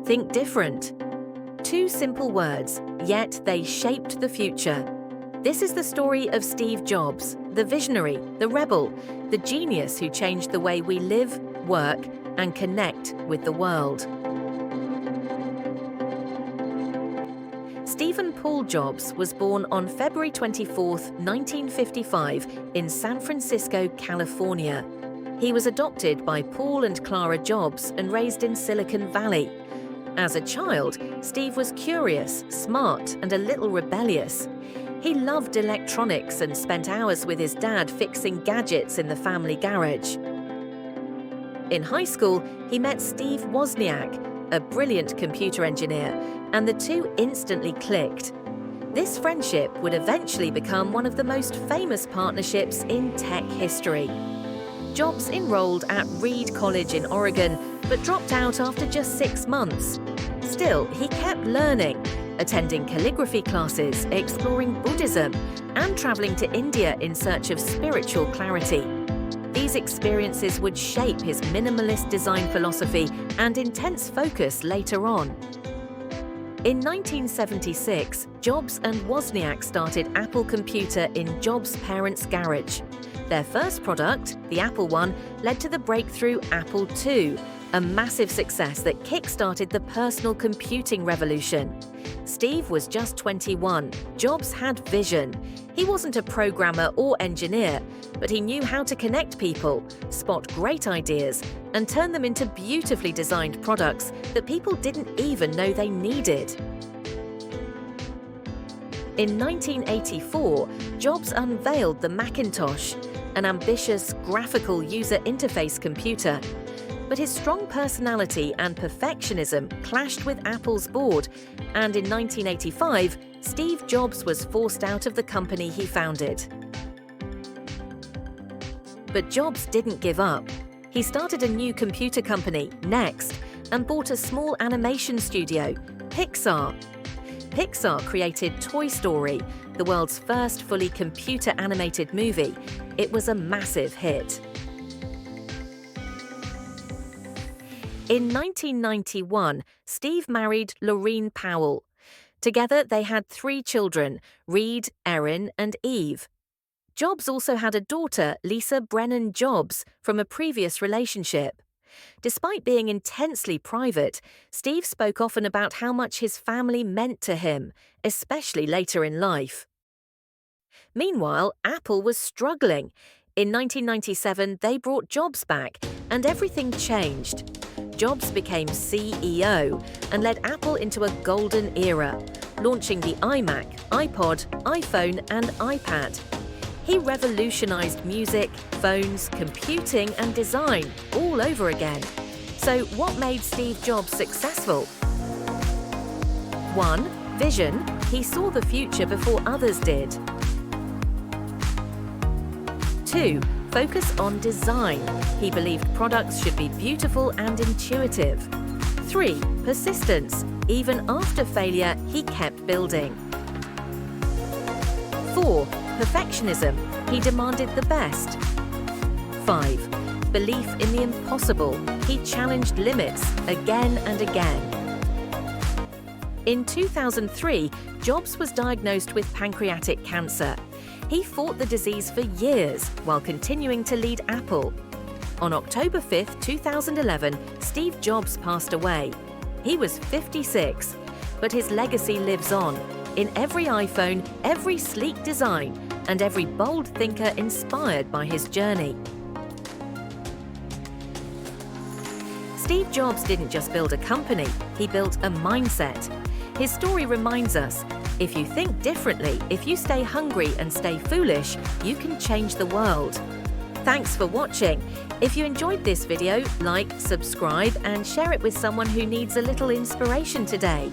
Think different. Two simple words, yet they shaped the future. This is the story of Steve Jobs, the visionary, the rebel, the genius who changed the way we live, work, and connect with the world. Stephen Paul Jobs was born on February 24, 1955, in San Francisco, California. He was adopted by Paul and Clara Jobs and raised in Silicon Valley. As a child, Steve was curious, smart, and a little rebellious. He loved electronics and spent hours with his dad fixing gadgets in the family garage. In high school, he met Steve Wozniak, a brilliant computer engineer, and the two instantly clicked. This friendship would eventually become one of the most famous partnerships in tech history. Jobs enrolled at Reed College in Oregon, but dropped out after just 6 months. Still, he kept learning, attending calligraphy classes, exploring Buddhism, and traveling to India in search of spiritual clarity. These experiences would shape his minimalist design philosophy and intense focus later on. In 1976, Jobs and Wozniak started Apple Computer in Jobs' parents' garage. Their first product, the Apple I, led to the breakthrough Apple II, a massive success that kick-started the personal computing revolution. Steve was just 21. Jobs had vision. He wasn't a programmer or engineer, but he knew how to connect people, spot great ideas, and turn them into beautifully designed products that people didn't even know they needed. In 1984, Jobs unveiled the Macintosh, an ambitious graphical user interface computer. But his strong personality and perfectionism clashed with Apple's board, and in 1985, Steve Jobs was forced out of the company he founded. But Jobs didn't give up. He started a new computer company, Next, and bought a small animation studio, Pixar. Pixar created Toy Story, the world's first fully computer-animated movie. It was a massive hit. In 1991, Steve married Laureen Powell. Together, they had 3 children, Reed, Erin, and Eve. Jobs also had a daughter, Lisa Brennan Jobs, from a previous relationship. Despite being intensely private, Steve spoke often about how much his family meant to him, especially later in life. Meanwhile, Apple was struggling. In 1997, they brought Jobs back, and everything changed. Jobs became CEO and led Apple into a golden era, launching the iMac, iPod, iPhone, and iPad. He revolutionized music, phones, computing, and design all over again. So what made Steve Jobs successful? 1. Vision. He saw the future before others did. 2. Focus on design. He believed products should be beautiful and intuitive. 3. Persistence. Even after failure, he kept building. 4. Perfectionism. He demanded the best. 5. Belief in the impossible. He challenged limits again and again. In 2003, Jobs was diagnosed with pancreatic cancer. He fought the disease for years while continuing to lead Apple. On October 5, 2011, Steve Jobs passed away. He was 56, but his legacy lives on in every iPhone, every sleek design, and every bold thinker inspired by his journey. Steve Jobs didn't just build a company, he built a mindset. His story reminds us, if you think differently, if you stay hungry and stay foolish, you can change the world. Thanks for watching. If you enjoyed this video, like, subscribe, and share it with someone who needs a little inspiration today.